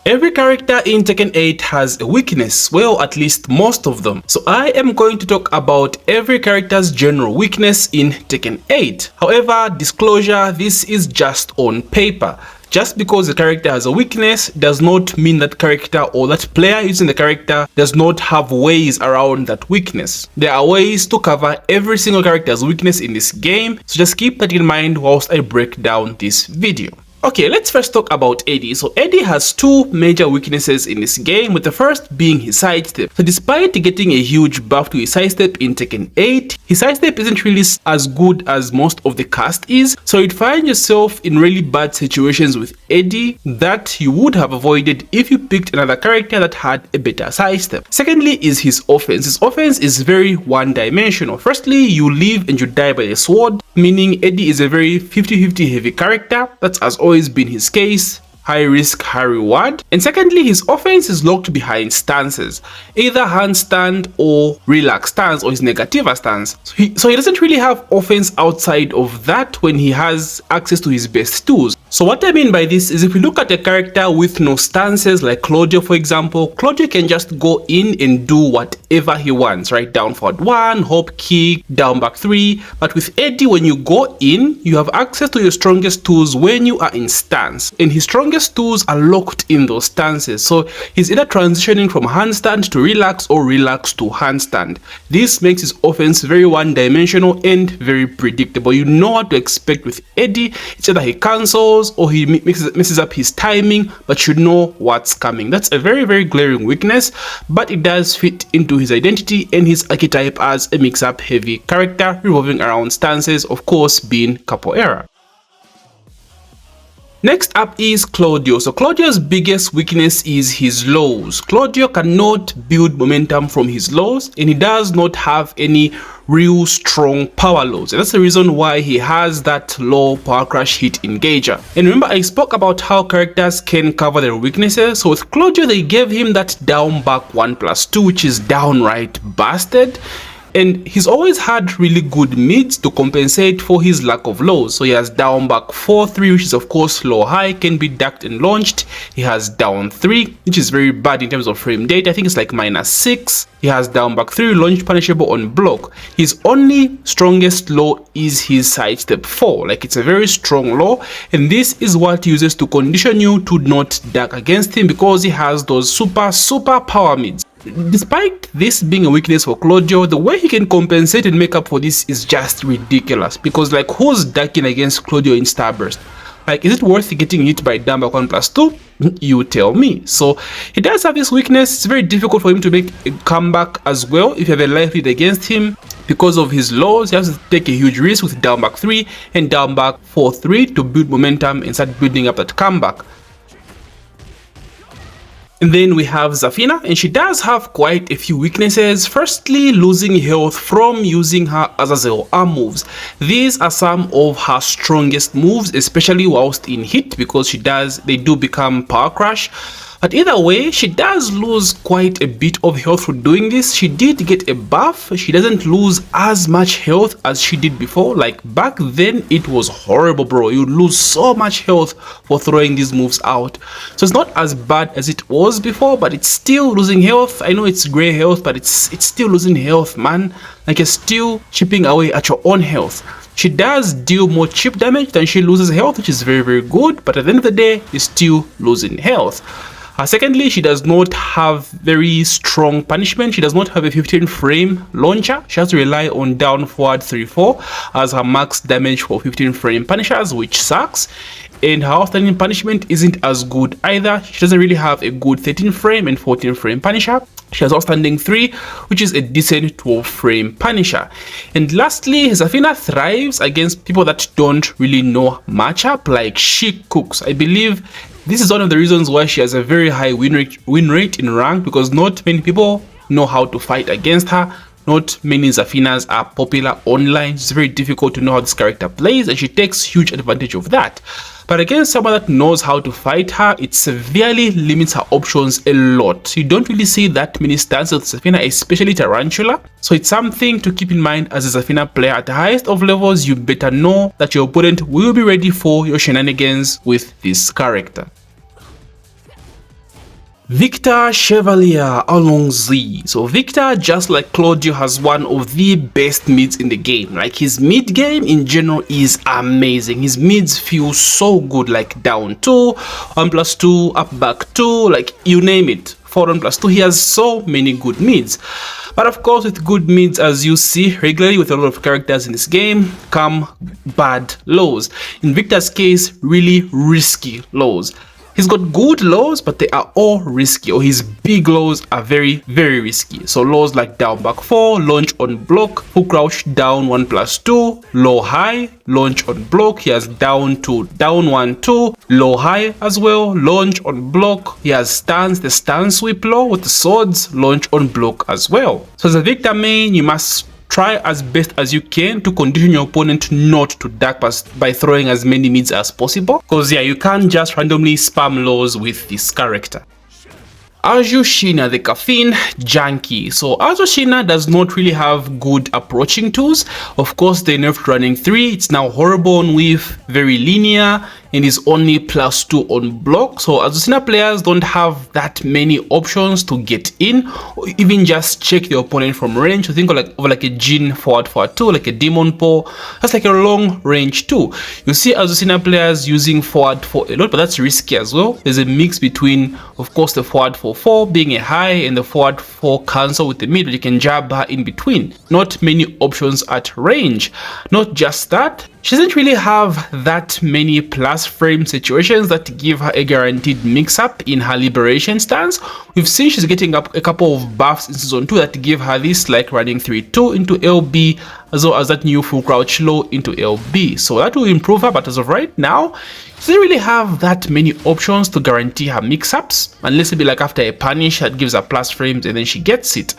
Every character in Tekken 8 has a weakness, well, at least most of them. So I am going to talk about every character's general weakness in Tekken 8. However, disclosure, this is just on paper. Just because the character has a weakness does not mean that character or that player using the character does not have ways around that weakness. There are ways to cover every single character's weakness in this game, so just keep that in mind whilst I break down this video. Okay, let's first talk about Eddy. So Eddy has two major weaknesses in this game, with the first being his sidestep. So despite getting a huge buff to his sidestep in Tekken 8, his sidestep isn't really as good as most of the cast is, so you'd find yourself in really bad situations with Eddy that you would have avoided if you picked another character that had a better sidestep. Secondly is his offense. His offense is very one-dimensional. Firstly, you live and you die by the sword, meaning Eddy is a very 50-50 heavy character. That's as always been his case. High risk, high reward. And secondly, his offense is locked behind stances, either handstand or relax stance or his negativa stance. So he doesn't really have offense outside of that when he has access to his best tools. So what I mean by this is, if you look at a character with no stances like Claudio, for example, Claudio can just go in and do whatever he wants, right? Down forward 1, hop kick, down back 3. But with Eddy, when you go in, you have access to your strongest tools when you are in stance, and his strongest tools are locked in those stances. So he's either transitioning from handstand to relax or relax to handstand. This makes his offense very one-dimensional and very predictable. You know what to expect with Eddy. It's either he cancels or he messes up his timing, but you know what's coming. That's a very, very glaring weakness, but it does fit into his identity and his archetype as a mix-up heavy character revolving around stances, of course being capoeira. Next up is Claudio. So Claudio's biggest weakness is his lows. Claudio cannot build momentum from his lows, and he does not have any real strong power lows. And that's the reason why he has that low power crash hit engager. And remember, I spoke about how characters can cover their weaknesses. So with Claudio, they gave him that down back 1+2, which is downright busted. And he's always had really good mids to compensate for his lack of lows. So he has down back 4-3, which is of course low high, can be ducked and launched. He has down 3, which is very bad in terms of frame data. I think it's like -6. He has down back 3, launched punishable on block. His only strongest low is his sidestep 4. Like, it's a very strong low, and this is what he uses to condition you to not duck against him, because he has those super power mids. Despite this being a weakness for Claudio, the way he can compensate and make up for this is just ridiculous, because like, who's ducking against Claudio in Starburst? Like, is it worth getting hit by down back 1+2? You tell me. So he does have this weakness. It's very difficult for him to make a comeback as well if you have a life lead against him. Because of his lows, he has to take a huge risk with down back 3 and down back 4-3 to build momentum and start building up that comeback. And then we have Zafina, and she does have quite a few weaknesses. Firstly, losing health from using her Azazel arm moves. These are some of her strongest moves, especially whilst in hit, because they do become power crash. But either way, she does lose quite a bit of health for doing this. She did get a buff. She doesn't lose as much health as she did before. Like, back then, it was horrible, bro. You lose so much health for throwing these moves out. So it's not as bad as it was before, but it's still losing health. I know it's gray health, but it's still losing health, man. Like, you're still chipping away at your own health. She does deal more chip damage than she loses health, which is very, very good. But at the end of the day, you're still losing health. Secondly, she does not have very strong punishment. She does not have a 15 frame launcher. She has to rely on down forward 3-4 as her max damage for 15 frame punishers, which sucks. And her outstanding punishment isn't as good either. She doesn't really have a good 13 frame and 14 frame punisher. She has outstanding 3, which is a decent 12 frame punisher. And lastly, Zafina thrives against people that don't really know matchup, like she cooks. I believe this is one of the reasons why she has a very high win rate in rank, because not many people know how to fight against her. Not many Zafinas are popular online. It's very difficult to know how this character plays, and she takes huge advantage of that. But against someone that knows how to fight her, it severely limits her options a lot. You don't really see that many stances of Zafina, especially Tarantula. So it's something to keep in mind as a Zafina player. At the highest of levels, you better know that your opponent will be ready for your shenanigans with this character. Victor Chevalier Alonzi. So Victor, just like Claudio, has one of the best mids in the game. Like his mid game in general is amazing. His mids feel so good, like down 2, 1+2, up back 2, like you name it. 4-1+2, he has so many good mids. But of course, with good mids, as you see regularly with a lot of characters in this game, come bad lows. In Victor's case, really risky lows. He's got good lows, but they are all risky, or his big lows are very, very risky. So lows like down back 4, launch on block, full crouch down 1+2, low high, launch on block. He has down 2, down 1, 2, low high as well, launch on block. He has stance, the stance sweep low with the swords, launch on block as well. So as a Victor main, you must try as best as you can to condition your opponent not to dark pass by throwing as many mids as possible, because yeah, you can't just randomly spam lows with this character. Azucena, the caffeine junkie. So Azucena does not really have good approaching tools. Of course, they nerfed running 3. It's now horrible on whiff, very linear, and is only +2 on block. So Azucena players don't have that many options to get in, or even just check the opponent from range. So think of like a Jin forward 2, like a Demon Paw. That's like a long range too. You see Azucena players using forward 4 a lot, but that's risky as well. There's a mix between, of course, the forward 4 being a high and the forward 4 cancel with the mid, but you can jab her in between. Not many options at range. Not just that, she doesn't really have that many plus frame situations that give her a guaranteed mix-up in her liberation stance. We've seen she's getting up a couple of buffs in season 2 that give her this, like running 3-2 into LB, as well as that new full crouch low into LB. So that will improve her, but as of right now, she doesn't really have that many options to guarantee her mix-ups, unless it be like after a punish that gives her plus frames and then she gets it.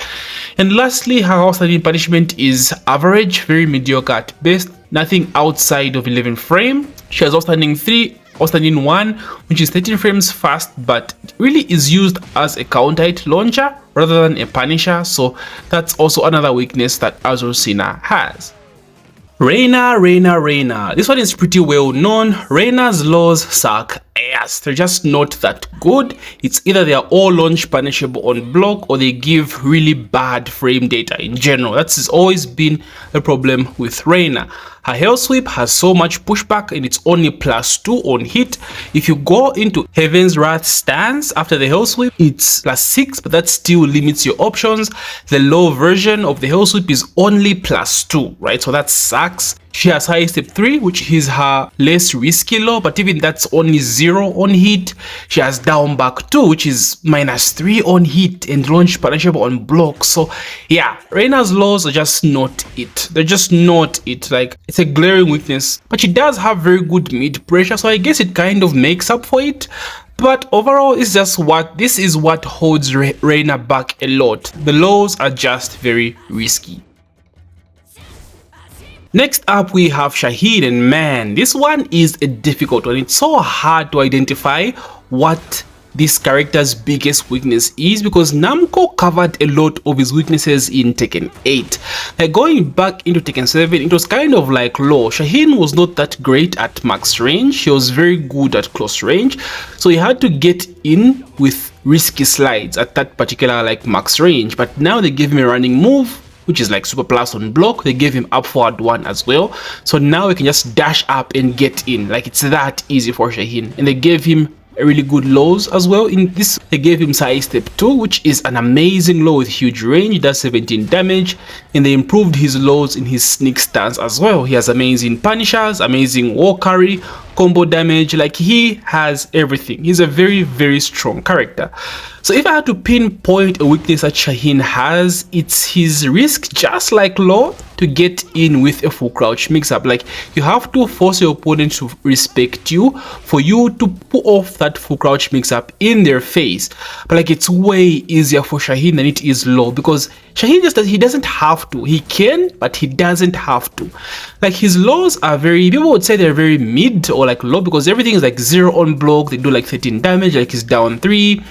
And lastly, her outstanding punishment is average, very mediocre at best, nothing outside of 11 frame. She has outstanding 3, outstanding 1, which is 13 frames fast, but really is used as a counter hit launcher rather than a punisher, so that's also another weakness that Azucena has. Reina. This one is pretty well known. Reina's laws suck ass. They're just not that good. It's either they are all launch punishable on block, or they give really bad frame data in general. That's always been a problem with Reina. Her hell sweep has so much pushback and it's only +2 on hit. If you go into Heaven's Wrath stance after the hell sweep, it's +6, but that still limits your options. The low version of the hell sweep is only +2, right? So that sucks. She has high step 3, which is her less risky low, but even that's only 0 on hit. She has down back 2, which is -3 on hit and launch punishable on block. So yeah, Reina's lows are just not it. They're just not it. Like, it's a glaring weakness, but she does have very good mid pressure, so I guess it kind of makes up for it. But overall, this is what holds Reina back a lot. The lows are just very risky. Next up, we have Shaheen, and man, this one is a difficult one. It's so hard to identify what this character's biggest weakness is, because Namco covered a lot of his weaknesses in Tekken 8. Like going back into Tekken 7, it was kind of like low. Shaheen was not that great at max range. She was very good at close range, so he had to get in with risky slides at that particular like max range. But now they gave him a running move, which is like super plus on block. They gave him up forward 1 as well, so now he can just dash up and get in. Like, it's that easy for Shaheen. And they gave him a really good lows as well. In this, they gave him side step 2, which is an amazing low with huge range, does 17 damage, and they improved his lows in his sneak stance as well. He has amazing punishers, amazing war carry, combo damage. Like, he has everything. He's a very, very strong character. So if I had to pinpoint a weakness that Shaheen has, it's his risk, just like low, to get in with a full crouch mix-up. Like, you have to force your opponent to respect you for you to pull off that full crouch mix-up in their face. But like, it's way easier for Shaheen than it is low, because Shaheen he doesn't have to. He can, but he doesn't have to. Like, his lows are people would say they're very mid or like low, because everything is like 0 on block. They do like 13 damage, like he's down 3.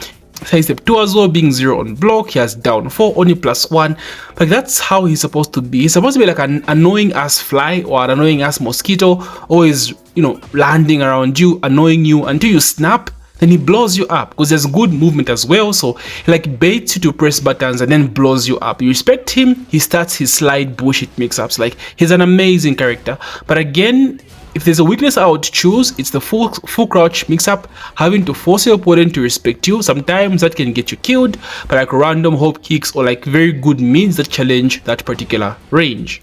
Side step 2 as well, being 0 on block. He has down 4, only +1. But that's how he's supposed to be. He's supposed to be like an annoying ass fly or an annoying ass mosquito, always, you know, landing around you, annoying you until you snap. then he blows you up because there's good movement as well. So he like baits you to press buttons and then blows you up. You respect him, he starts his slide bullshit mix-ups. Like, he's an amazing character. But again, if there's a weakness I would choose, it's the full crouch mix-up, having to force your opponent to respect you. Sometimes that can get you killed, but like random hope kicks or like very good means that challenge that particular range.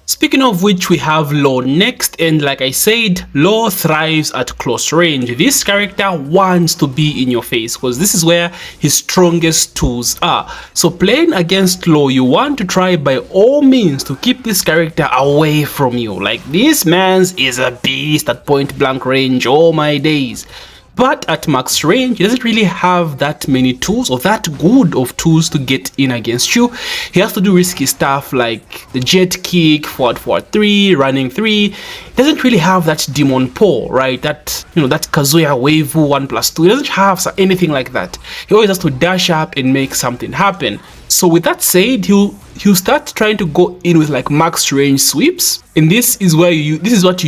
Speaking of which, we have Law next, and like I said, Law thrives at close range. This character wants to be in your face because this is where his strongest tools are. So playing against Law, you want to try by all means to keep this character away from you. Like, this man's is a beast at point blank range, oh my days. But at max range, he doesn't really have that many tools or that good of tools to get in against you. He has to do risky stuff like the jet kick, forward 3, running 3. He doesn't really have that demon paw, right? That, you know, that Kazuya wave 1+2. He doesn't have anything like that. He always has to dash up and make something happen. So with that said, he'll start trying to go in with like max range sweeps, and this is what you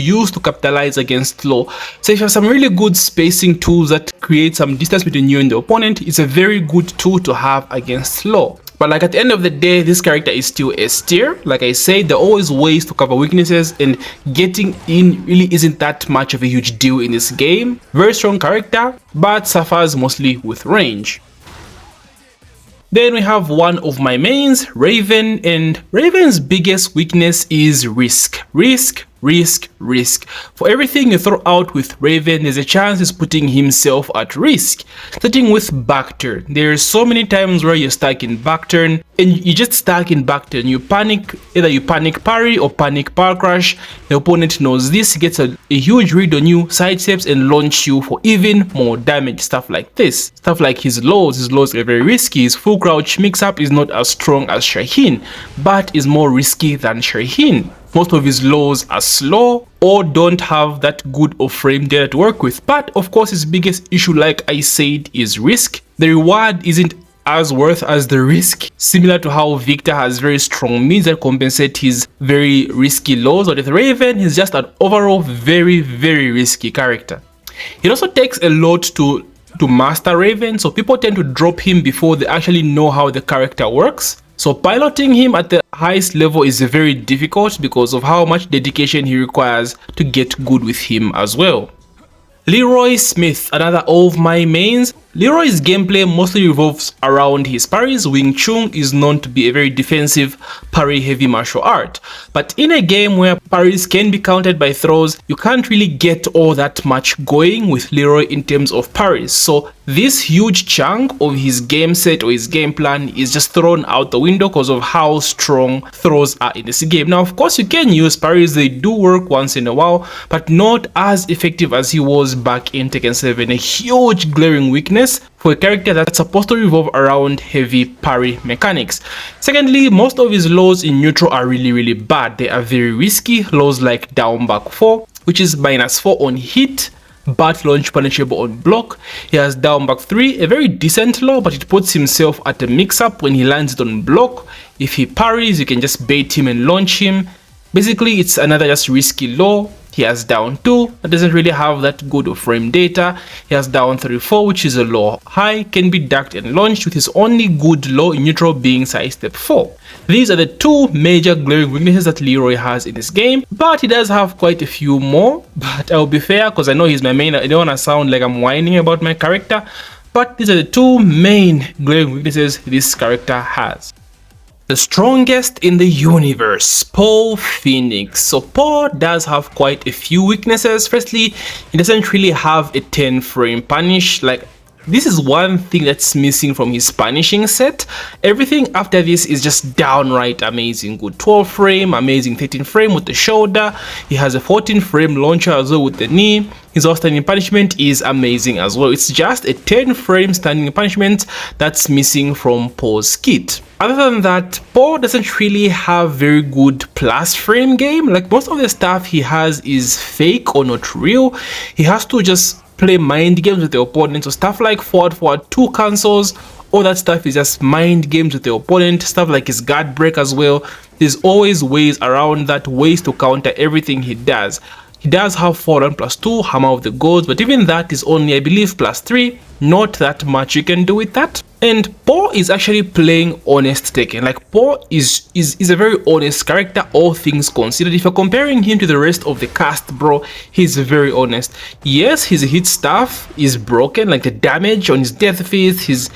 use to capitalize against Law. So if you have some really good spacing tools that create some distance between you and the opponent, it's a very good tool to have against Law. But like at the end of the day, this character is still S tier. Like I said, there are always ways to cover weaknesses, and getting in really isn't that much of a huge deal in this game. Very strong character, but suffers mostly with range. Then we have one of my mains, Raven, and Raven's biggest weakness is risk. Risk. For everything you throw out with Raven, there's a chance he's putting himself at risk. Starting with back turn. There's so many times where you're stuck in back turn, and you just stuck in back turn. You panic, either you panic parry or panic power crash. The opponent knows this, gets a huge read on you, sidesteps and launch you for even more damage. Stuff like this. Stuff like his lows are very risky. His full crouch mix-up is not as strong as Shaheen, but is more risky than Shaheen. Most of his lows are slow or don't have that good of frame data to work with. But of course, his biggest issue, like I said, is risk. The reward isn't as worth as the risk, similar to how Victor has very strong means that compensate his very risky lows. But with Raven, he's just an overall very risky character. It also takes a lot to master Raven, so people tend to drop him before they actually know how the character works. So piloting him at the highest level is very difficult because of how much dedication he requires to get good with him as well. Leroy Smith, another of my mains. Leroy's gameplay mostly revolves around his parries. Wing Chun is known to be a very defensive, parry-heavy martial art. But in a game where parries can be countered by throws, you can't really get all that much going with Leroy in terms of parries. So this huge chunk of his game set or his game plan is just thrown out the window because of how strong throws are in this game. Now, of course, you can use parries. They do work once in a while, but not as effective as he was back in Tekken 7. A huge glaring weakness for a character that's supposed to revolve around heavy parry mechanics. Secondly, most of his lows in neutral are really bad. They are very risky. Lows like down back 4, which is -4 on hit, but launch punishable on block. He has down back 3, a very decent low, but it puts himself at a mix-up when he lands it on block. If he parries, you can just bait him and launch him. Basically, it's another just risky low. He has down 2, that doesn't really have that good of frame data. He has down 3-4, which is a low high, can be ducked and launched, with his only good low in neutral being sidestep 4. These are the two major glaring weaknesses that Leroy has in this game, but he does have quite a few more. But I'll be fair, because I know he's my main. I don't want to sound like I'm whining about my character, but these are the two main glaring weaknesses this character has. The strongest in the universe, Paul Phoenix. So Paul does have quite a few weaknesses. Firstly, he doesn't really have a 10 frame punish. Like, this is one thing that's missing from his punishing set. Everything after this is just downright amazing. Good 12 frame, amazing 13 frame with the shoulder. He has a 14 frame launcher as well with the knee. His outstanding punishment is amazing as well. It's just a 10 frame standing punishment that's missing from Paul's kit. Other than that, Paul doesn't really have very good plus frame game. Like, most of the stuff he has is fake or not real. He has to just play mind games with the opponent. So stuff like forward 2 cancels, all that stuff is just mind games with the opponent. Stuff like his guard break as well. There's always ways around that, ways to counter everything he does. He does have 4+2 Hammer of the Gods, but even that is only, I believe, +3. Not that much you can do with that. And Po is actually playing honest Tekken. Like, Po is a very honest character, all things considered. If you're comparing him to the rest of the cast, bro, he's very honest. Yes, his hit stuff is broken, like the damage on his death fist, his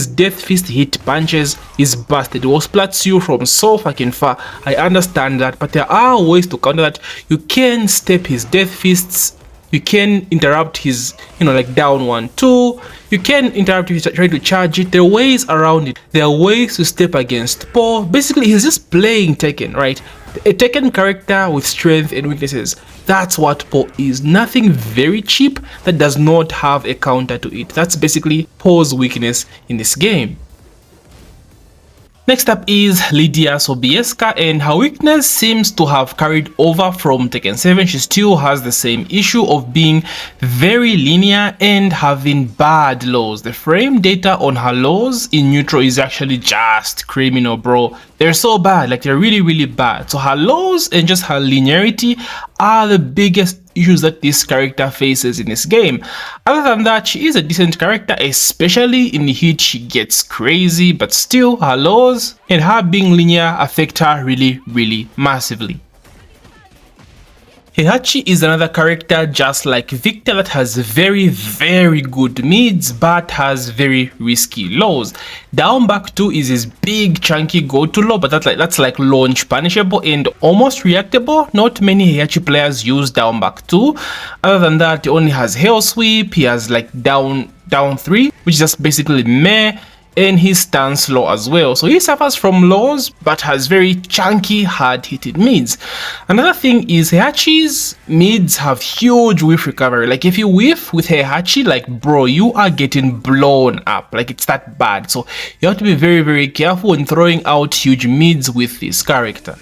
death fist hit punches is busted. It will splats you from so fucking far. I understand that, but there are ways to counter that. You can step his death fists. You can interrupt his, like down 1-2. You can interrupt if he's trying to charge it. There are ways around it. There are ways to step against Po. Basically, he's just playing Tekken, right? A Tekken character with strength and weaknesses. That's what Po is. Nothing very cheap that does not have a counter to it. That's basically Po's weakness in this game. Next up is Lidia Sobieska, and her weakness seems to have carried over from Tekken 7. She still has the same issue of being very linear and having bad lows. The frame data on her lows in neutral is actually just criminal, bro. They're so bad, like they're really, really bad. So her lows and just her linearity are the biggest issues that this character faces in this game. Other than that, she is a decent character, especially in the heat. She gets crazy, but still her lows and her being linear affect her really, really massively. Heihachi is another character just like Victor that has very, very good mids but has very risky lows. Down back 2 is his big chunky go-to low, but that's like launch punishable and almost reactable. Not many Heihachi players use down back 2. Other than that, he only has Hell Sweep, he has like down 3, which is just basically meh, and he stands low as well. So he suffers from lows but has very chunky, hard-hitted mids. Another thing is Heihachi's mids have huge whiff recovery. Like if you whiff with Heihachi, like bro, you are getting blown up. Like it's that bad. So you have to be very, very careful when throwing out huge mids with this character.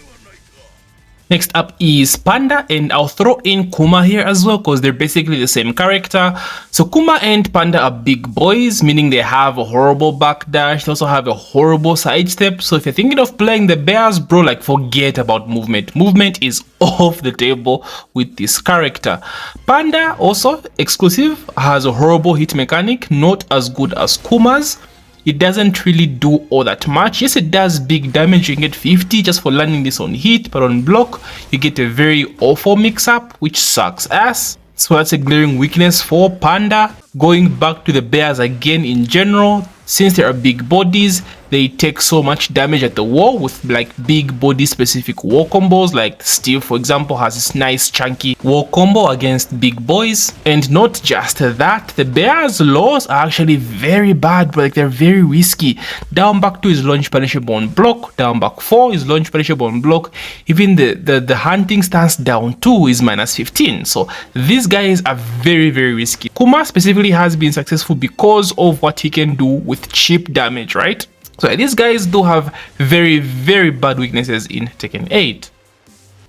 Next up is Panda, and I'll throw in Kuma here as well because they're basically the same character. So Kuma and Panda are big boys, meaning they have a horrible backdash. They also have a horrible sidestep. So if you're thinking of playing the bears, bro, like forget about movement. Movement is off the table with this character. Panda, also exclusive, has a horrible hit mechanic, not as good as Kuma's. It doesn't really do all that much. Yes, it does big damage. You can get 50 just for landing this on hit, but on block you get a very awful mix-up, which sucks ass. So that's a glaring weakness for Panda. Going back to the bears again in general, since they are big bodies, they take so much damage at the wall with like big body specific wall combos. Like Steve, for example, has this nice chunky wall combo against big boys. And not just that, the bears' lows are actually very bad, but like they're very risky. Down back 2 is launch punishable on block, down back 4 is launch punishable on block. Even the hunting stance down 2 is -15. So these guys are very, very risky. Kuma specifically has been successful because of what he can do with cheap damage, right? So these guys do have very, very bad weaknesses in Tekken 8.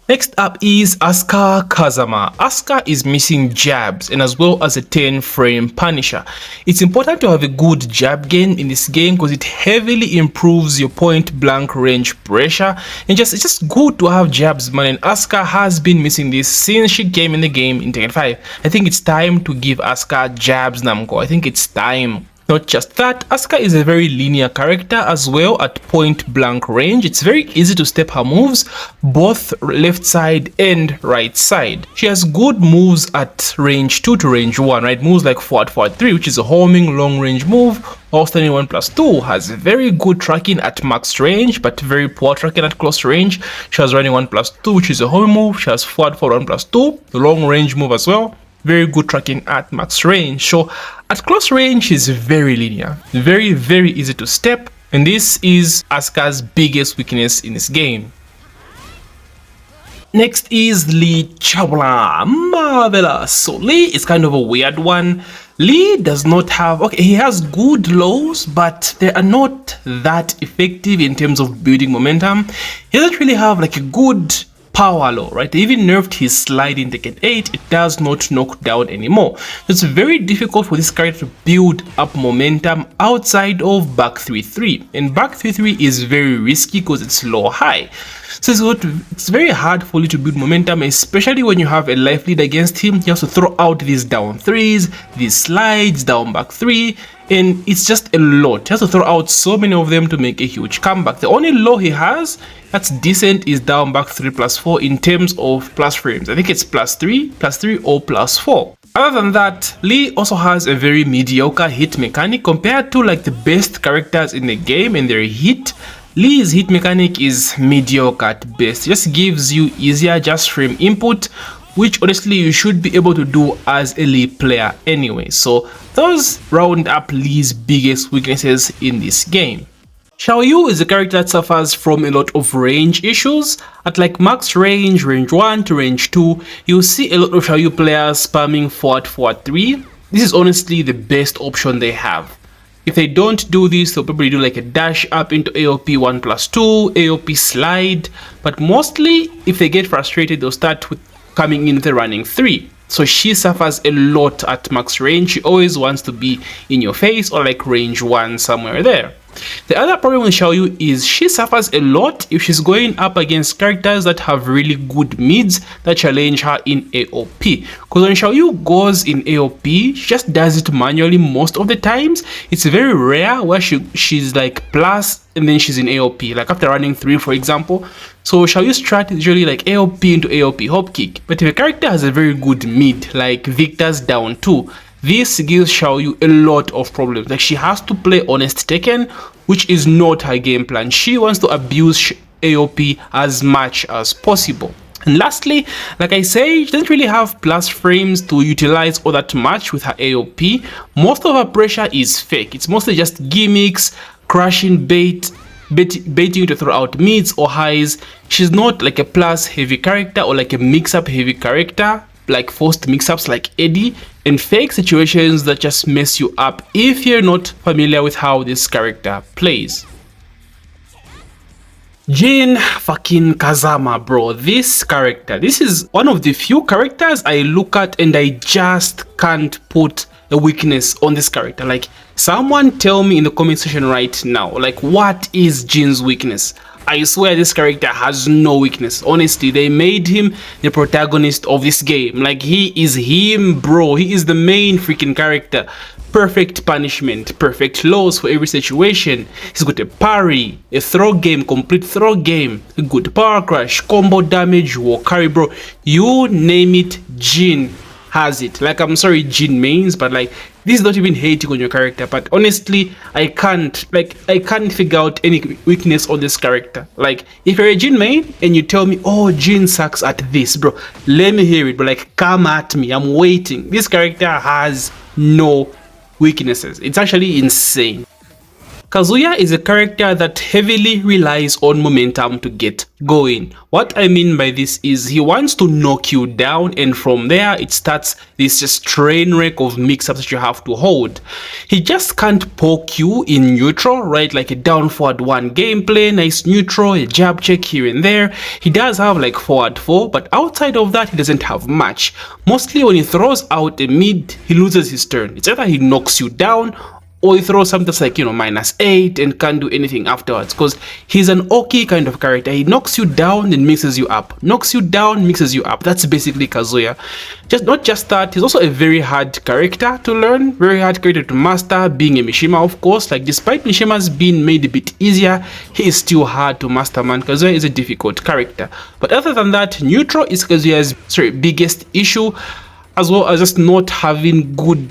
Next up is Asuka Kazama. Asuka is missing jabs and as well as a 10-frame punisher. It's important to have a good jab game in this game because it heavily improves your point blank range pressure, and it's just good to have jabs, man. And Asuka has been missing this since she came in the game in Tekken 5. I think it's time to give Asuka jabs, Namco. I think it's time. Not just that, Asuka is a very linear character as well at point blank range. It's very easy to step her moves, both left side and right side. She has good moves at range 2 to range 1, right? Moves like forward 3, which is a homing long range move. Outstanding 1+2 has very good tracking at max range, but very poor tracking at close range. She has running 1+2, which is a homing move. She has forward 1+2, the long range move as well. Very good tracking at max range. So at close range, she's very linear, very, very easy to step, and this is Asuka's biggest weakness in this game. Next is Lee Chabla. Marvelous. So Lee is kind of a weird one. Lee does not have, okay, he has good lows, but they are not that effective in terms of building momentum. He doesn't really have like a good power low, right? They even nerfed his slide in Tekken 8. It does not knock down anymore. It's very difficult for this character to build up momentum outside of back 3-3, and back 3-3 is very risky because it's low high. So it's very hard for you to build momentum, especially when you have a life lead against him. He has to throw out these down threes, these slides, down back three, and it's just a lot. He has to throw out so many of them to make a huge comeback. The only low he has that's decent is down back 3+4 in terms of plus frames. I think it's +3 or +4. Other than that, Lee also has a very mediocre hit mechanic compared to like the best characters in the game and their hit. Lee's hit mechanic is mediocre at best. It just gives you easier just frame input, which honestly you should be able to do as a Lee player anyway. So those round up Lee's biggest weaknesses in this game. Xiaoyu is a character that suffers from a lot of range issues. At like max range, range 1 to range 2, you'll see a lot of Xiaoyu players spamming forward 3. This is honestly the best option they have. If they don't do this, they'll probably do like a dash up into AOP 1+2, AOP slide, but mostly if they get frustrated, they'll start with coming in with a running 3. So she suffers a lot at max range. She always wants to be in your face or like range 1 somewhere there. The other problem with Xiaoyu is she suffers a lot if she's going up against characters that have really good mids that challenge her in AOP. Because when Xiaoyu goes in AOP, she just does it manually most of the times. It's very rare where she's like plus and then she's in AOP, like after running 3 for example. So Xiaoyu's strat is usually like AOP into AOP hop kick. But if a character has a very good mid, like Victor's down 2, this gives Xiaoyu a lot of problems. Like she has to play honest Tekken, which is not her game plan. She wants to abuse AOP as much as possible. And lastly, like I say, she doesn't really have plus frames to utilize all that much with her AOP. Most of her pressure is fake. It's mostly just gimmicks, crushing baiting you to throw out mids or highs. She's not like a plus heavy character or like a mix-up heavy character, like forced mix-ups like Eddy, and fake situations that just mess you up if you're not familiar with how this character plays. Jin fucking Kazama, bro. This character, this is one of the few characters I look at and I just can't put a weakness on this character. Like, someone tell me in the comment section right now, like, what is Jin's weakness? I swear this character has no weakness. Honestly, they made him the protagonist of this game. Like, he is him, bro. He is the main freaking character. Perfect punishment, perfect loss for every situation. He's got a parry, a throw game, complete throw game, a good power crush, combo damage, war carry, bro. You name it, Jin has it. Like, I'm sorry Jin mains, but like, this is not even hating on your character, but honestly I can't figure out any weakness on this character. Like, if you're a Jin main and you tell me, oh, Jin sucks at this, bro, let me hear it, but like, come at me, I'm waiting. This character has no weaknesses. It's actually insane. Kazuya is a character that heavily relies on momentum to get going. What I mean by this is he wants to knock you down, and from there it starts this just train wreck of mix-ups that you have to hold. He just can't poke you in neutral, right? Like a down forward 1 gameplay, nice neutral, a jab check here and there. He does have like forward 4, but outside of that he doesn't have much. Mostly when he throws out a mid, he loses his turn. It's either he knocks you down or he throws something that's like, you know, -8 and can't do anything afterwards, because he's an Oki kind of character. He knocks you down and mixes you up, knocks you down, mixes you up. That's basically Kazuya. Not just that, he's also a very hard character to learn, very hard character to master, being a Mishima, of course. Like, despite Mishima's being made a bit easier, he is still hard to master, man. Kazuya is a difficult character. But other than that, neutral is Kazuya's biggest issue, as well as just not having good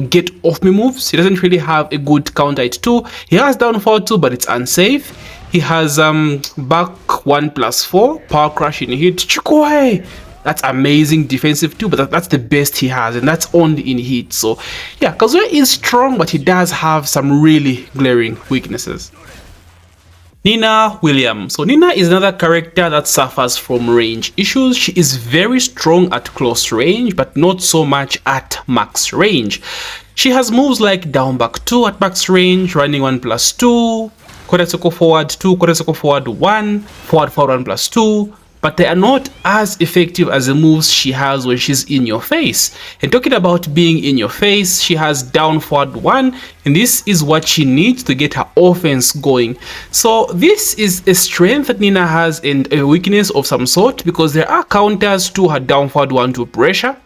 get off me moves. He doesn't really have a good counter hit 2. He has down forward 2, but it's unsafe. He has back 1+4 power crush in hit. Chukoi! That's amazing defensive too, but that's the best he has, and that's only in hit. So yeah, Kazuya is strong, but he does have some really glaring weaknesses. Nina Williams. So Nina is another character that suffers from range issues. She is very strong at close range, but not so much at max range. She has moves like down back 2 at max range, running 1+2, quarter circle forward 2, quarter circle forward 1, forward 1+2, but they are not as effective as the moves she has when she's in your face. And talking about being in your face, she has down forward 1, and this is what she needs to get her offense going. So this is a strength that Nina has and a weakness of some sort, because there are counters to her down forward 1 to pressure.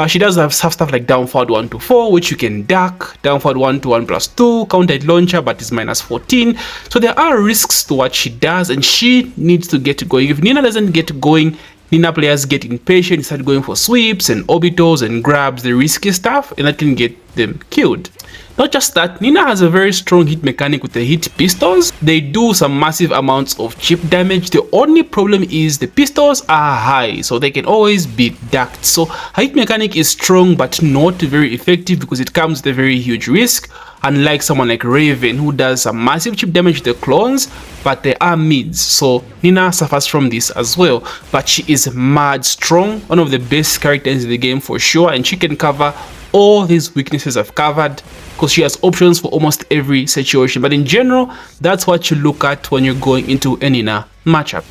She does have stuff like down forward 1 to 4, which you can duck, down forward 1 to 1+2, counter hit launcher, but is -14. So there are risks to what she does, and she needs to get going. If Nina doesn't get going, Nina players get impatient, start going for sweeps and orbitals and grabs, the risky stuff, and that can get them killed. Not just that, Nina has a very strong hit mechanic with the hit pistols. They do some massive amounts of chip damage. The only problem is the pistols are high, so they can always be ducked. So her hit mechanic is strong but not very effective because it comes with a very huge risk. Unlike someone like Raven, who does some massive chip damage to the clones, but they are mids, so Nina suffers from this as well. But she is mad strong, one of the best characters in the game for sure, and she can cover all these weaknesses I've covered because she has options for almost every situation. But in general, that's what you look at when you're going into a Nina matchup.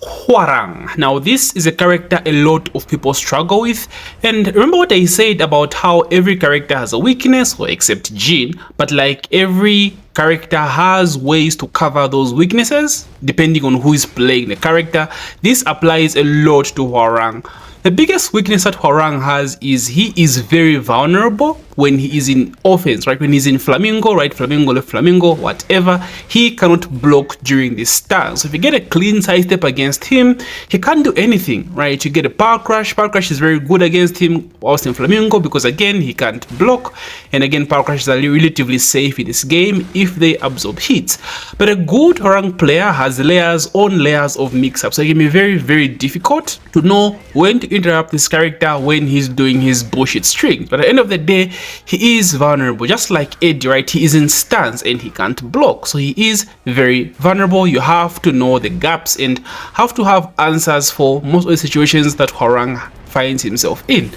Hwoarang. Now this is a character a lot of people struggle with, and remember what I said about how every character has a weakness, well, except Jin, but like every character has ways to cover those weaknesses depending on who is playing the character. This applies a lot to Hwoarang. The biggest weakness that Hwoarang has is he is very vulnerable when he is in offense, right? When he's in Flamingo, right? Flamingo, left Flamingo, whatever, he cannot block during this stance. So if you get a clean sidestep against him, he can't do anything, right? You get a power crash. Power crash is very good against him whilst in Flamingo because again, he can't block. And again, power crashes are relatively safe in this game if they absorb hits. But a good Hwoarang player has layers on layers of mix-up. So it can be very, very difficult to know when to interrupt this character when he's doing his bullshit strings. But at the end of the day, he is vulnerable, just like Eddy, right? He is in stance and he can't block, so he is very vulnerable. You have to know the gaps and have to have answers for most of the situations that Hwoarang finds himself in.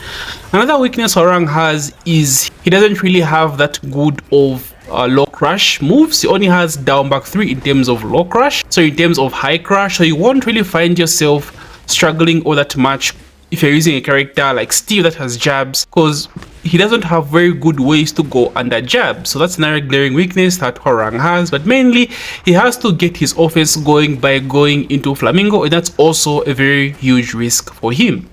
Another weakness Hwoarang has is he doesn't really have that good of low crash moves. He only has down back 3 in terms of low crash, so in terms of high crash, so you won't really find yourself struggling all that much if you're using a character like Steve that has jabs, because he doesn't have very good ways to go under jabs. So that's another glaring weakness that Hwoarang has, but mainly he has to get his offense going by going into Flamingo, and that's also a very huge risk for him.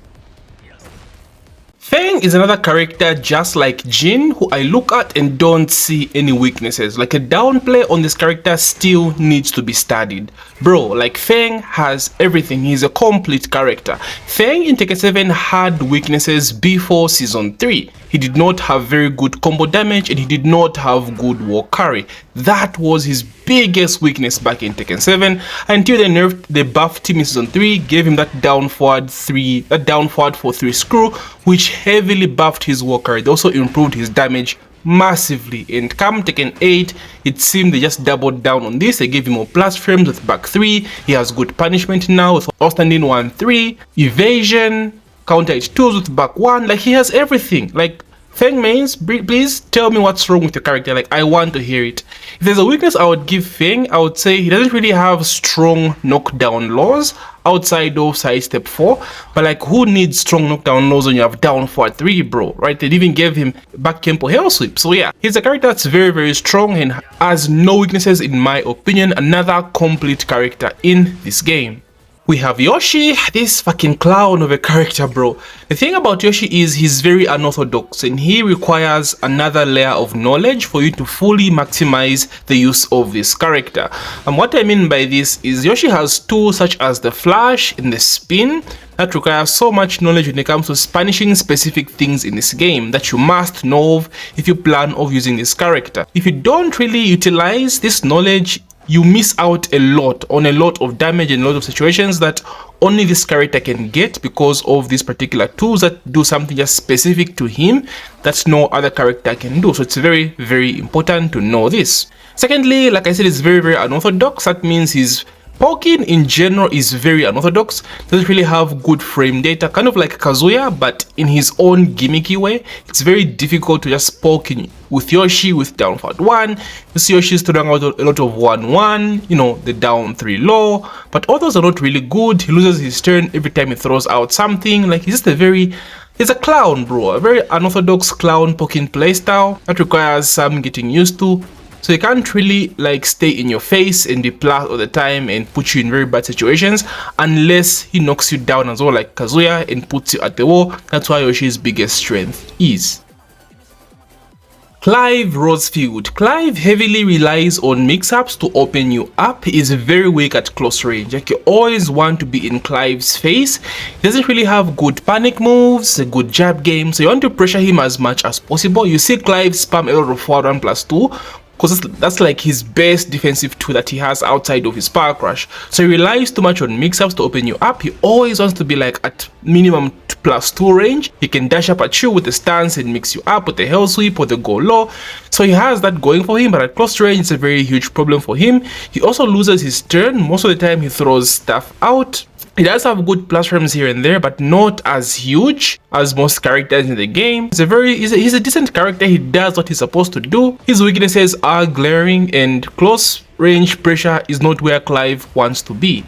Feng is another character just like Jin who I look at and don't see any weaknesses. Like a downplay on this character still needs to be studied. Bro, like Feng has everything. He's a complete character. Feng in Tekken 7 had weaknesses before Season 3. He did not have very good combo damage and he did not have good war carry. That was his biggest weakness back in Tekken 7 until they buffed him in Season 3, gave him that down forward 4 3 screw, which heavily buffed his war carry. They also improved his damage massively, and come Tekken 8, it seemed they just doubled down on this. They gave him more plus frames with back 3. He has good punishment now with outstanding 1-3, evasion, counter hit 2s with back 1. Like he has everything. Like Feng mains, please tell me what's wrong with your character. Like I want to hear it. If there's a weakness I would give Feng, I would say he doesn't really have strong knockdown laws outside of sidestep 4, but like who needs strong knockdown laws when you have down forward 3, bro, right? They even gave him back tempo hell sweep. So yeah, he's a character that's very, very strong and has no weaknesses in my opinion. Another complete character in this game. We have Yoshi, this fucking clown of a character, bro. The thing about Yoshi is he's very unorthodox and he requires another layer of knowledge for you to fully maximize the use of this character. And what I mean by this is Yoshi has tools such as the flash and the spin that require so much knowledge when it comes to punishing specific things in this game that you must know of if you plan of using this character. If you don't really utilize this knowledge, you miss out a lot on a lot of damage and a lot of situations that only this character can get because of these particular tools that do something just specific to him that no other character can do. So it's very, very important to know this. Secondly, like I said, it's very, very unorthodox. That means he's Poking in general is very unorthodox, doesn't really have good frame data, kind of like Kazuya, but in his own gimmicky way. It's very difficult to just poke in with Yoshi with down forward 1. You see Yoshi's throwing out a lot of 1-1, you know, the down 3 low, but all those are not really good. He loses his turn every time he throws out something. Like, he's a clown, bro, a very unorthodox clown poking playstyle that requires some getting used to. So you can't really like stay in your face and be plus all the time and put you in very bad situations unless he knocks you down as well like Kazuya and puts you at the wall. That's why Yoshi's biggest strength is. Clive Rosefield. Clive heavily relies on mix-ups to open you up. He is very weak at close range. Like, you always want to be in Clive's face. He doesn't really have good panic moves, a good jab game, so you want to pressure him as much as possible. You see Clive spam a lot of forward 1+2 because that's like his best defensive tool that he has outside of his power crush. So he relies too much on mix-ups to open you up. He always wants to be like at minimum +2 range. He can dash up at you with the stance and mix you up with the hell sweep or the go low. So he has that going for him, but at close range it's a very huge problem for him. He also loses his turn. Most of the time he throws stuff out. He does have good plus frames here and there, but not as huge as most characters in the game. He's a decent character. He does what he's supposed to do. His weaknesses are glaring, and close range pressure is not where Clive wants to be.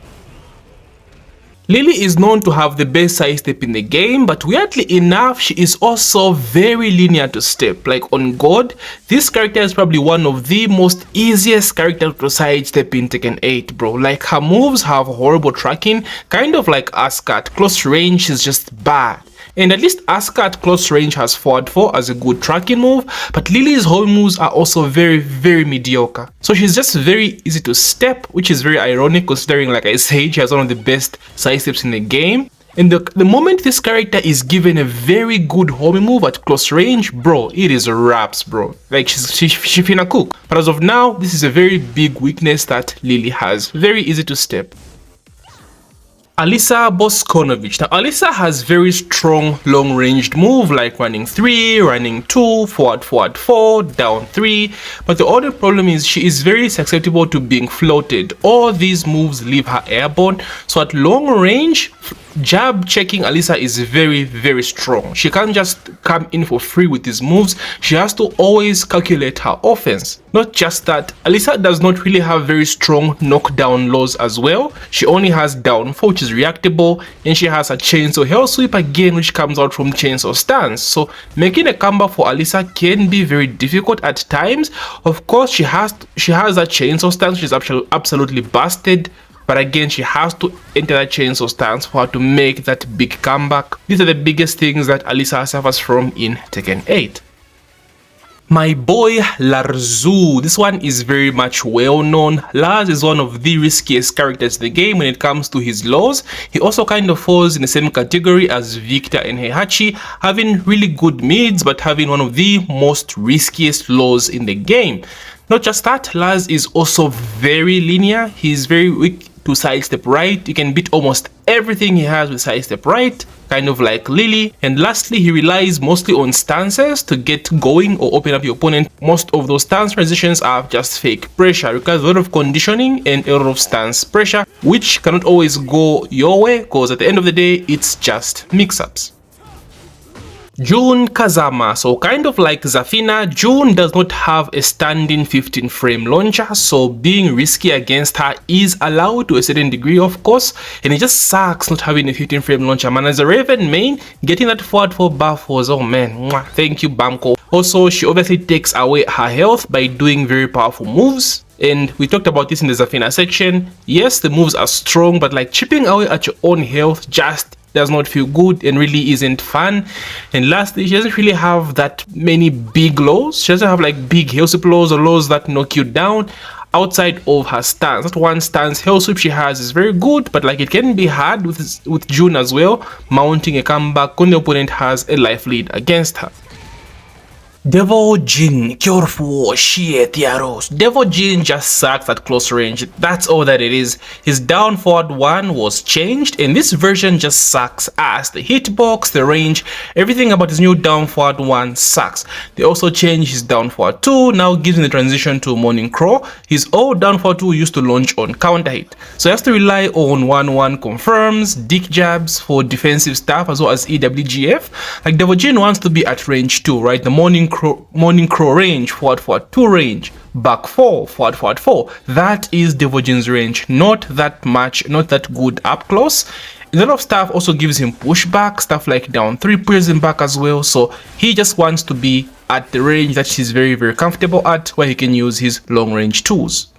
Lili is known to have the best side step in the game, but weirdly enough, she is also very linear to step. Like on God, this character is probably one of the most easiest characters to sidestep in Tekken 8, bro. Like, her moves have horrible tracking, kind of like Asuka. At close range is just bad. And at least Asuka at close range has forward 4 as a good tracking move, but Lili's home moves are also very, very mediocre. So she's just very easy to step, which is very ironic considering, like I said, she has one of the best side steps in the game. And the moment this character is given a very good homing move at close range, bro, it is wraps, bro. Like, she finna cook. But as of now, this is a very big weakness that Lili has. Very easy to step. Alisa Boskonovich. Now, Alisa has very strong long-ranged move like running 3, running 2, forward 4, down 3. But the only problem is she is very susceptible to being floated. All these moves leave her airborne. So at long range, jab checking Alisa is very, very strong. She can't just come in for free with these moves. She has to always calculate her offense. Not just that, Alisa does not really have very strong knockdown lows as well. She only has down 4, which is reactable, and she has a chainsaw hell sweep again, which comes out from chainsaw stance. So making a comeback for Alisa can be very difficult at times. Of course, she has that chainsaw stance, which is absolutely busted. But again, she has to enter that chainsaw stance for her to make that big comeback. These are the biggest things that Alisa suffers from in Tekken 8. My boy Larzu. This one is very much well known. Lars is one of the riskiest characters in the game when it comes to his lows. He also kind of falls in the same category as Victor and Heihachi, having really good mids but having one of the most riskiest lows in the game. Not just that, Lars is also very linear. He's very weak to sidestep right. You can beat almost everything he has with sidestep right, kind of like Lili. And lastly, he relies mostly on stances to get going or open up your opponent. Most of those stance transitions are just fake pressure. It requires a lot of conditioning and a lot of stance pressure, which cannot always go your way because at the end of the day, it's just mix-ups. Jun Kazama. So kind of like Zafina, Jun does not have a standing 15 frame launcher, so being risky against her is allowed to a certain degree, of course, and it just sucks not having a 15 frame launcher, man. As a Raven main, getting that forward 4 buff was, oh man, thank you Bamko. Also, she obviously takes away her health by doing very powerful moves. And we talked about this in the Zafina section. Yes, the moves are strong, but like chipping away at your own health just does not feel good and really isn't fun. And lastly, she doesn't really have that many big lows. She doesn't have like big health sweep lows or lows that knock you down outside of her stance. That one stance health sweep she has is very good, but like it can be hard with Jun as well, mounting a comeback when the opponent has a life lead against her. Devil Jin, Kyorfu, Shie, Tiaros. Devil Jin just sucks at close range. That's all that it is. His down forward 1 was changed, and this version just sucks ass. The hitbox, the range, everything about his new down forward 1 sucks. They also changed his down forward 2, now gives him the transition to Morning Crow. His old down forward 2 used to launch on counter hit, so he has to rely on 1-1 confirms, dick jabs for defensive stuff, as well as EWGF. Like Devil Jin wants to be at range 2, right? The Morning Crow range, forward 2 range, back 4, forward 4. That is Devil Jin's range. Not that much, not that good up close. A lot of stuff also gives him pushback, stuff like down 3 pushes him back as well. So he just wants to be at the range that he's very, very comfortable at, where he can use his long range tools.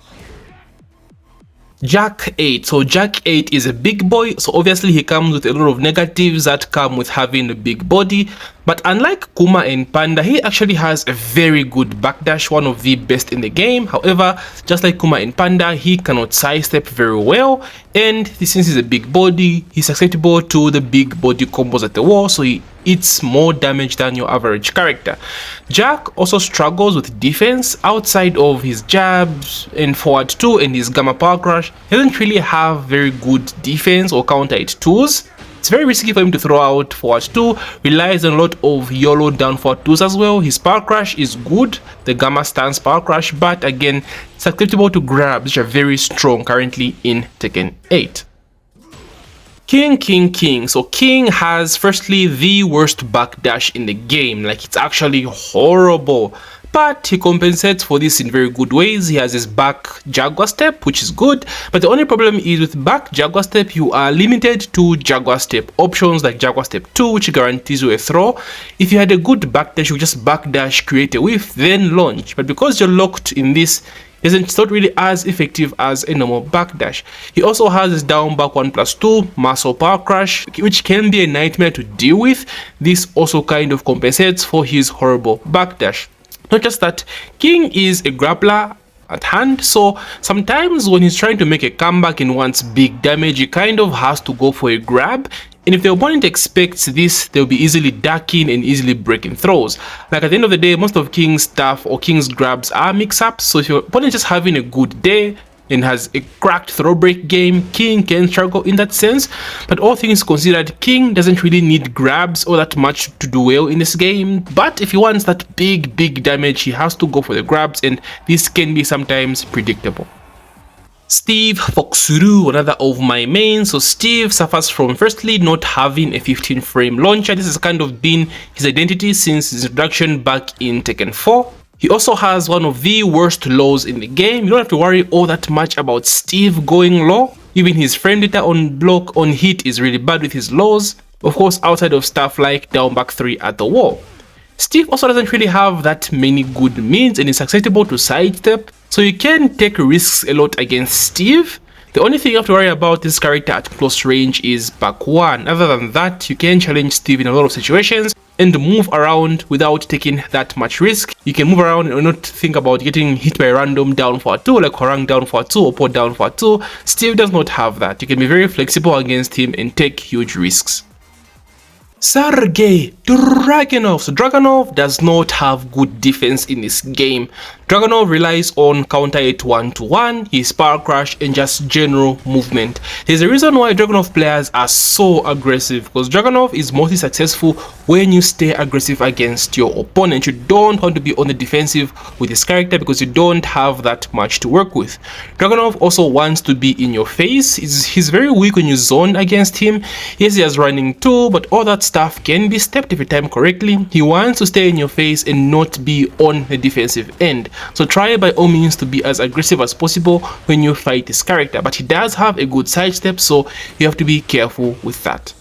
Jack 8. So Jack 8 is a big boy, so obviously he comes with a lot of negatives that come with having a big body. But unlike Kuma and Panda, he actually has a very good backdash, one of the best in the game. However, just like Kuma and Panda, he cannot sidestep very well, and since he's a big body, he's susceptible to the big body combos at the wall, so he eats more damage than your average character. Jack also struggles with defense. Outside of his jabs and forward 2 and his gamma power crush, he doesn't really have very good defense or counter hit tools. It's very risky for him to throw out forward 2, relies on a lot of YOLO down forward 2s as well. His power crush is good, the gamma stance power crush, but again, susceptible to grabs, which are very strong currently in Tekken 8. King. So King has firstly the worst backdash in the game. Like, it's actually horrible. But he compensates for this in very good ways. He has his back Jaguar step, which is good, but the only problem is with back Jaguar step, you are limited to Jaguar step options like Jaguar step 2, which guarantees you a throw. If you had a good backdash, you just backdash, create a whiff, then launch. But because you're locked in this, it's not really as effective as a normal backdash. He also has his down back 1+2 muscle power crush, which can be a nightmare to deal with. This also kind of compensates for his horrible backdash. Not just that, King is a grappler at hand, so sometimes when he's trying to make a comeback and wants big damage, he kind of has to go for a grab, and if the opponent expects this, they'll be easily ducking and easily breaking throws. Like, at the end of the day, most of King's stuff or King's grabs are mix-ups, so if your opponent is just having a good day and has a cracked throw break game, King can struggle in that sense. But all things considered, King doesn't really need grabs all that much to do well in this game, but if he wants that big damage, he has to go for the grabs, and this can be sometimes predictable. Steve Foxuru, another of my mains. So Steve suffers from firstly not having a 15 frame launcher. This has kind of been his identity since his introduction back in Tekken 4. He also has one of the worst lows in the game. You don't have to worry all that much about Steve going low. Even his frame data on block on hit is really bad with his lows. Of course, outside of stuff like down back 3 at the wall. Steve also doesn't really have that many good means and is susceptible to sidestep, so you can take risks a lot against Steve. The only thing you have to worry about this character at close range is back 1. Other than that, you can challenge Steve in a lot of situations and move around without taking that much risk. You can move around and not think about getting hit by a random down for 2, like Hwoarang down for 2 or Pot down for 2. Steve does not have that. You can be very flexible against him and take huge risks. Sergei Dragunov. So Dragunov does not have good defense in this game. Dragunov relies on counter hit 1-1, his power crush, and just general movement. There's a reason why Dragunov players are so aggressive, because Dragunov is mostly successful when you stay aggressive against your opponent. You don't want to be on the defensive with this character because you don't have that much to work with. Dragunov also wants to be in your face. He's very weak when you zone against him. Yes, he has running too, but all that stuff can be stepped if you time correctly. He wants to stay in your face and not be on the defensive end. So try by all means to be as aggressive as possible when you fight this character, but he does have a good sidestep, so you have to be careful with that.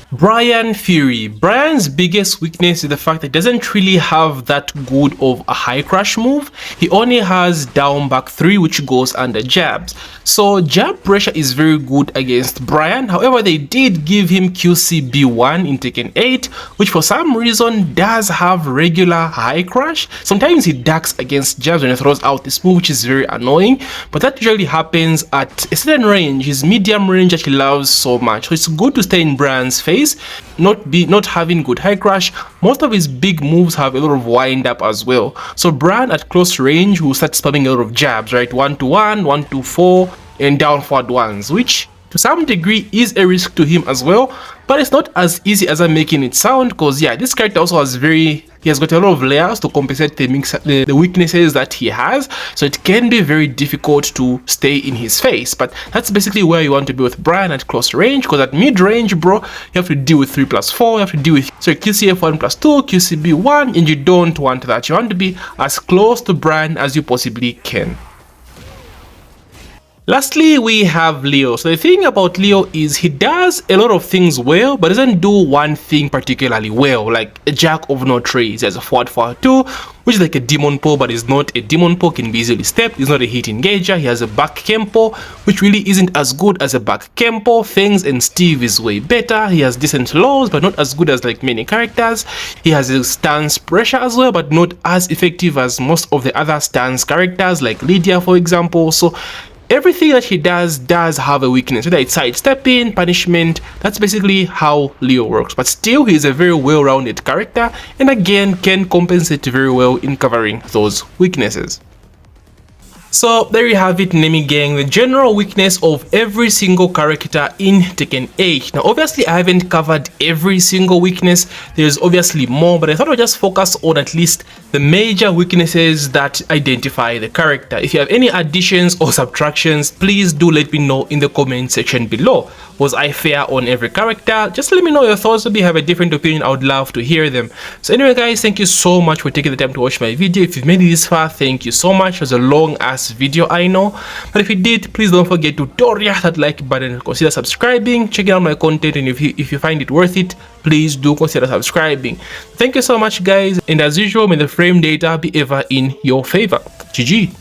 Bryan Fury. Bryan's biggest weakness is the fact that he doesn't really have that good of a high crush move. He only has down back 3, which goes under jabs. So jab pressure is very good against Bryan. However, they did give him QCB1 in Tekken 8, which for some reason does have regular high crush. Sometimes he ducks against jabs when he throws out this move, which is very annoying, but that usually happens at a certain range, his medium range that he loves so much. So it's good to stay in Bryan's face face, not having good high crash. Most of his big moves have a lot of wind up as well. So Bryan at close range will start spamming a lot of jabs, right? 1-1, 1-4, and down forward ones, which to some degree is a risk to him as well, but it's not as easy as I'm making it sound, because yeah, this character also has he has got a lot of layers to compensate the weaknesses that he has, so it can be very difficult to stay in his face. But that's basically where you want to be with Bryan at close range, because at mid range, bro, you have to deal with 3+4, you have to deal with QCF 1+2, QCB 1, and you don't want that. You want to be as close to Bryan as you possibly can. Lastly, we have Leo. So the thing about Leo is he does a lot of things well, but doesn't do one thing particularly well, like a jack of no trades. He has a forward 2, which is like a demon pole, but is not a demon pole, can be easily stepped. He's not a hit engager. He has a back kempo, which really isn't as good as a back kempo. Fangs and Steve is way better. He has decent lows, but not as good as like many characters. He has a stance pressure as well, but not as effective as most of the other stance characters, like Lidia, for example. So everything that he does have a weakness, whether it's sidestepping, punishment. That's basically how Leo works, but still he's a very well-rounded character, and again can compensate very well in covering those weaknesses. So there you have it, Nemi gang, the general weakness of every single character in Tekken 8. Now obviously I haven't covered every single weakness, there's obviously more, but I thought I'd just focus on at least the major weaknesses that identify the character. If you have any additions or subtractions, please do let me know in the comment section below. Was I fair on every character? Just let me know your thoughts. If you have a different opinion, I would love to hear them. So anyway guys, thank you so much for taking the time to watch my video. If you've made it this far, thank you so much. It was a long ass video, I know, but if you did, please don't forget to hit that like button and consider subscribing, checking out my content, and if you find it worth it, please do consider subscribing. Thank you so much guys, and as usual, may the frame data be ever in your favor. GG.